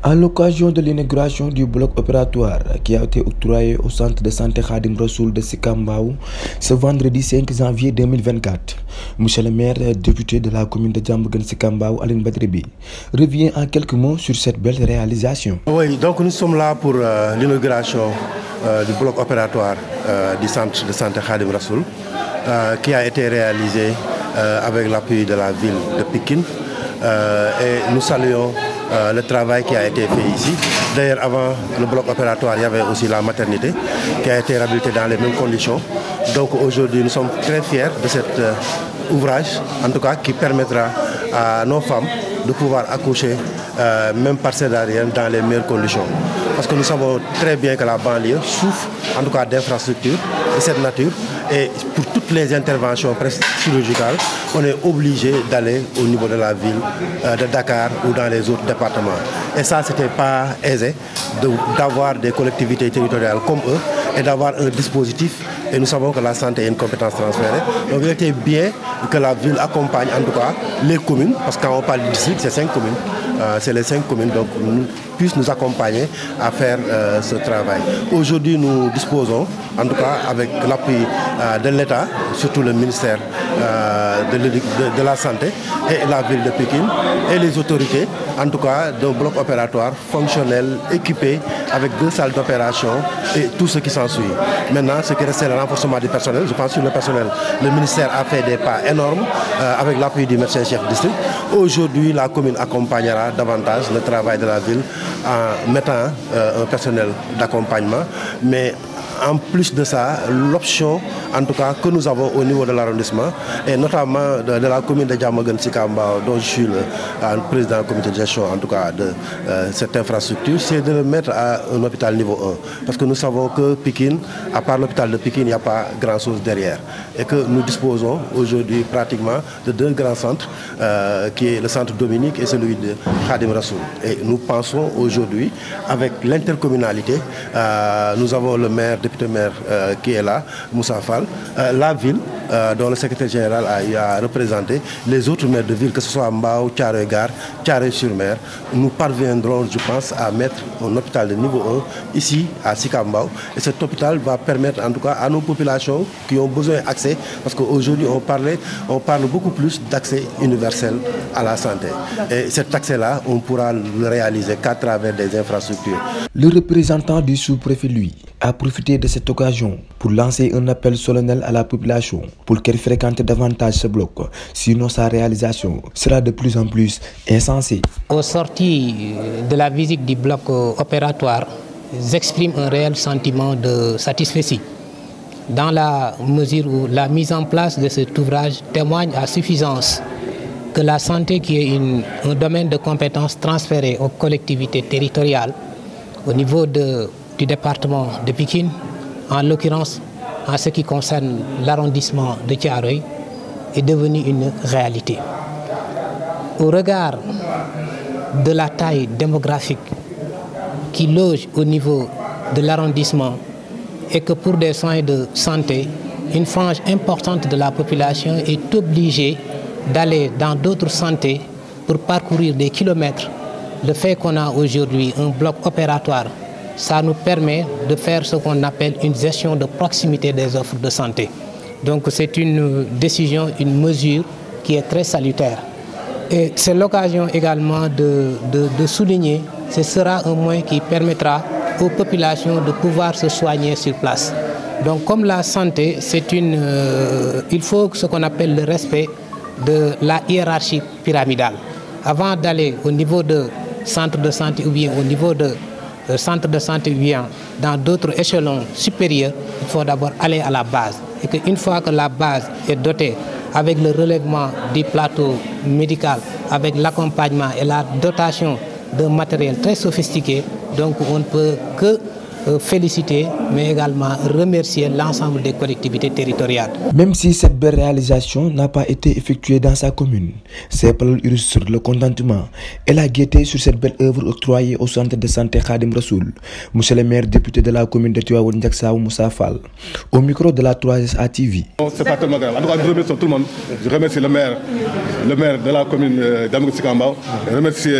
À l'occasion de l'inauguration du bloc opératoire qui a été octroyé au centre de santé Khadim Rassoul de Sicap Mbao ce vendredi 5 janvier 2024, monsieur le maire député de la commune de Diamaguène Sicap Mbao, Aline Badara Bi, revient en quelques mots sur cette belle réalisation. Oui, donc nous sommes là pour l'inauguration du bloc opératoire du centre de santé Khadim Rassoul qui a été réalisé avec l'appui de la ville de Pikine et nous saluons le travail qui a été fait ici. D'ailleurs, avant le bloc opératoire, il y avait aussi la maternité qui a été réhabilitée dans les mêmes conditions. Donc aujourd'hui, nous sommes très fiers de cet ouvrage, en tout cas qui permettra à nos femmes de pouvoir accoucher, même par césarienne, dans les meilleures conditions. Parce que nous savons très bien que la banlieue souffre, en tout cas d'infrastructures de cette nature. Et pour toutes les interventions presque chirurgicales, on est obligé d'aller au niveau de la ville de Dakar ou dans les autres départements. Et ça, ce n'était pas aisé d'avoir des collectivités territoriales comme eux et d'avoir un dispositif. Et nous savons que la santé est une compétence transférée. Donc il était bien que la ville accompagne en tout cas les communes, parce que quand on parle du district, c'est 5 communes. C'est les 5 communes, donc puissent nous accompagner à faire ce travail. Aujourd'hui, nous disposons, en tout cas avec l'appui de l'État, surtout le ministère de la Santé et la ville de Pikine et les autorités, en tout cas d'un bloc opératoire fonctionnel, équipé avec 2 salles d'opération et tout ce qui s'ensuit. Maintenant, ce qui reste, c'est le renforcement du personnel. Je pense que sur le personnel, le ministère a fait des pas énormes avec l'appui du médecin-chef district. Aujourd'hui, la commune accompagnera davantage le travail de la ville en mettant un personnel d'accompagnement, mais en plus de ça, l'option, en tout cas, que nous avons au niveau de l'arrondissement, et notamment de la commune de Diamaguène Sicap Mbao, dont je suis le président du comité de gestion, en tout cas, de cette infrastructure, c'est de le mettre à un hôpital niveau 1. Parce que nous savons que Pikine, à part l'hôpital de Pikine, il n'y a pas grand-chose derrière. Et que nous disposons aujourd'hui pratiquement de 2 grands centres, qui est le centre Dominique et celui de Khadim Rassoul. Et nous pensons aujourd'hui, avec l'intercommunalité, nous avons le maire, député maire qui est là, Moussa Fall, la ville dont le secrétaire général a représenté, les autres maires de ville, que ce soit Mbao, Thiaroye-Gare, Thiaroye-sur-Mer, nous parviendrons, je pense, à mettre un hôpital de niveau 1 ici à Sicap Mbao. Et cet hôpital va permettre en tout cas à nos populations qui ont besoin d'accès, parce qu'aujourd'hui on parle beaucoup plus d'accès universel à la santé. Et cet accès-là, on pourra le réaliser qu'à travers des infrastructures. Le représentant du sous-préfet, lui, a profité de cette occasion pour lancer un appel solennel à la population pour qu'elle fréquente davantage ce bloc, sinon sa réalisation sera de plus en plus insensée. Au sorti de la visite du bloc opératoire, j'exprime un réel sentiment de satisfaction, dans la mesure où la mise en place de cet ouvrage témoigne à suffisance que la santé, qui est un domaine de compétences transféré aux collectivités territoriales, au niveau du département de Pikine, en l'occurrence en ce qui concerne l'arrondissement de Thiaroye, est devenue une réalité. Au regard de la taille démographique qui loge au niveau de l'arrondissement et que pour des soins de santé, une frange importante de la population est obligée d'aller dans d'autres santé pour parcourir des kilomètres, le fait qu'on a aujourd'hui un bloc opératoire, ça nous permet de faire ce qu'on appelle une gestion de proximité des offres de santé. Donc c'est une décision, une mesure qui est très salutaire. Et c'est l'occasion également de souligner, ce sera un moyen qui permettra aux populations de pouvoir se soigner sur place. Donc comme la santé, il faut ce qu'on appelle le respect de la hiérarchie pyramidale. Avant d'aller au niveau de centre de santé ou bien au niveau de centre de santé ou bien dans d'autres échelons supérieurs, il faut d'abord aller à la base. Et qu'une fois que la base est dotée avec le relèvement du plateau médical, avec l'accompagnement et la dotation de matériel très sophistiqué, donc on ne peut que féliciter, mais également remercier l'ensemble des collectivités territoriales. Même si cette belle réalisation n'a pas été effectuée dans sa commune, ces paroles illustrent le contentement et la gaieté sur cette belle œuvre octroyée au centre de santé Khadim Rassoul. Monsieur le maire député de la commune de Tivaouane Ndiacksao, Moussa Fall, au micro de la 3SA TV. C'est pas tellement grave. En tout cas, je remercie tout le monde. Je remercie le maire de la commune d'Diamaguène Sicap Mbao. Je remercie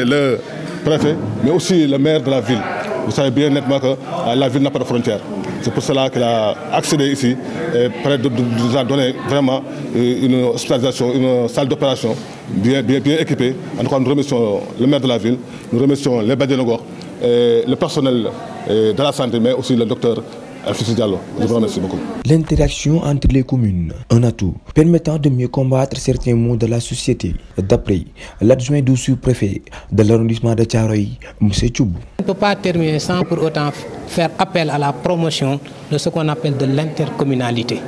préfet, mais aussi le maire de la ville. Vous savez bien nettement que la ville n'a pas de frontières. C'est pour cela qu'il a accédé ici et prêt de nous a donné vraiment une hospitalisation, une salle d'opération bien équipée. En tout cas, nous remercions le maire de la ville, nous remercions les Badianogor, le personnel de la santé, mais aussi le docteur Alfissi Diallo. Je vous remercie beaucoup. L'interaction entre les communes, un atout permettant de mieux combattre certains maux de la société, d'après l'adjoint du sous-préfet de l'arrondissement de Thiaroye, M. Thioub. On ne peut pas terminer sans pour autant faire appel à la promotion de ce qu'on appelle de l'intercommunalité.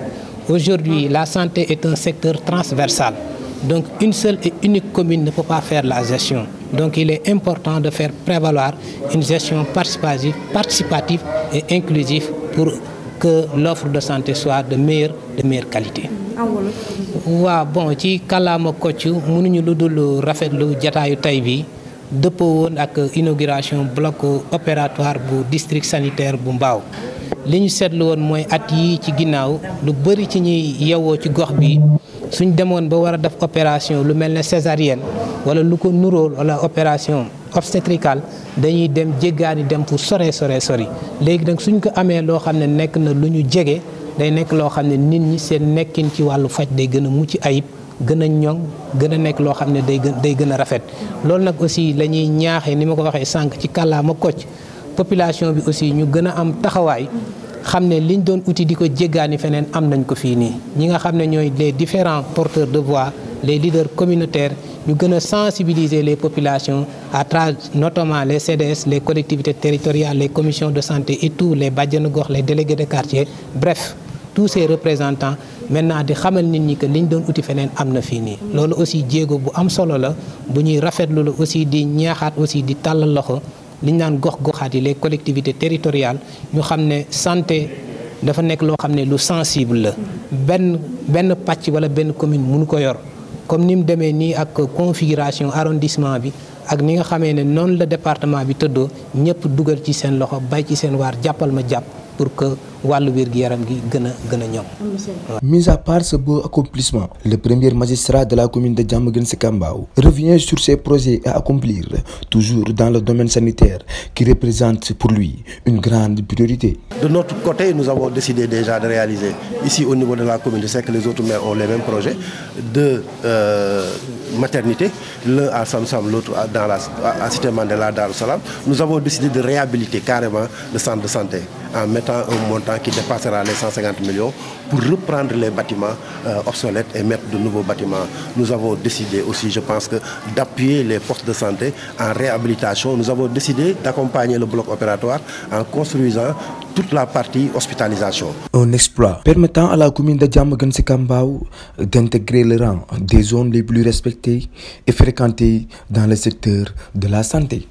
Aujourd'hui, la santé est un secteur transversal. Donc une seule et unique commune ne peut pas faire la gestion. Donc il est important de faire prévaloir une gestion participative et inclusive pour que l'offre de santé soit de meilleure qualité. waaw bon ci kàllaama Kocc mënuñu lu dul rafetlu jataayu tay bi dëppoo woon ak inauguration bloc opératoire bu district sanitaire bu Mbao. li ñu seetlu woon mooy at yi ci ginnaaw lu bëri ci ñuy yewoo ci gox bi suñ demoon ba war a def opération lu mel ne césarienne wala lu ko nuróol wala opération obstétricale dañuy dem jéggaani dem pour sori léegi nag suñ ko amee loo xam ne nekk na lu ñu jege day nekk loo xam ne nit ñi seen nekkin ci wàllu faj day gën a mucc ayib gën a ñoŋ gën a nekk loo xam ne day gën a rafet. loolu nag aussi la ñuy ñaaxee ni ma ko waxee sànq ci kàllaama Kocc population bi aussi ñu gën a am taxawaay xam ne liñ doon uti di ko jéggaani feneen am nañ ko fii nii ñi nga xam ne ñooy les différents porteurs de voix les leaders communautaires ñu gën a sensibiliser les populations à travers notamment les CDS les collectivités territoriales les commissions de santé et tous les bàjjenu gox les délégués de quartier bref tous ces représentants maintenant di xamal nit ñi que liñ doon uti feneen am na fii nii. loolu aussi jéego bu am solo la bu ñuy rafetlu la aussi di ñaaxaat aussi di tàllal loxo li ñu naan gox-goxaat yi les collectivités territoriales ñu xam ne santé dafa nekk loo xam ne lu sensible la benn pàcc wala benn commune mënu ko yor comme ni mu demee nii ak configuration arrondissement bi ak ni nga xamee ne noonu la département bi tëddoo ñëpp dugal ci seen loxo bay ci seen waar jàppal ma jàpp pour que wàllu wér-gu-yaram gi gën a ñoom. Mis à part ce beau accomplissement, le premier magistrat de la commune de Diamaguène Sicap Mbao revient sur ses projets à accomplir, toujours dans le domaine sanitaire, qui représente pour lui une grande priorité. De notre côté, nous avons décidé déjà de réaliser, ici au niveau de la commune, je sais que les autres maires ont les mêmes projets, de maternité, l'un à Samsam, l'autre à Cité Mandela, Dar es Salaam. Nous avons décidé de réhabiliter carrément le centre de santé en mettant un montant qui dépassera les 150 millions pour reprendre les bâtiments obsolètes et mettre de nouveaux bâtiments. Nous avons décidé aussi, je pense, d'appuyer les postes de santé en réhabilitation. Nous avons décidé d'accompagner le bloc opératoire en construisant toute la partie hospitalisation. Un exploit permettant à la commune de Diamaguène Sicap Mbao d'intégrer le rang des zones les plus respectées et fréquentées dans le secteur de la santé.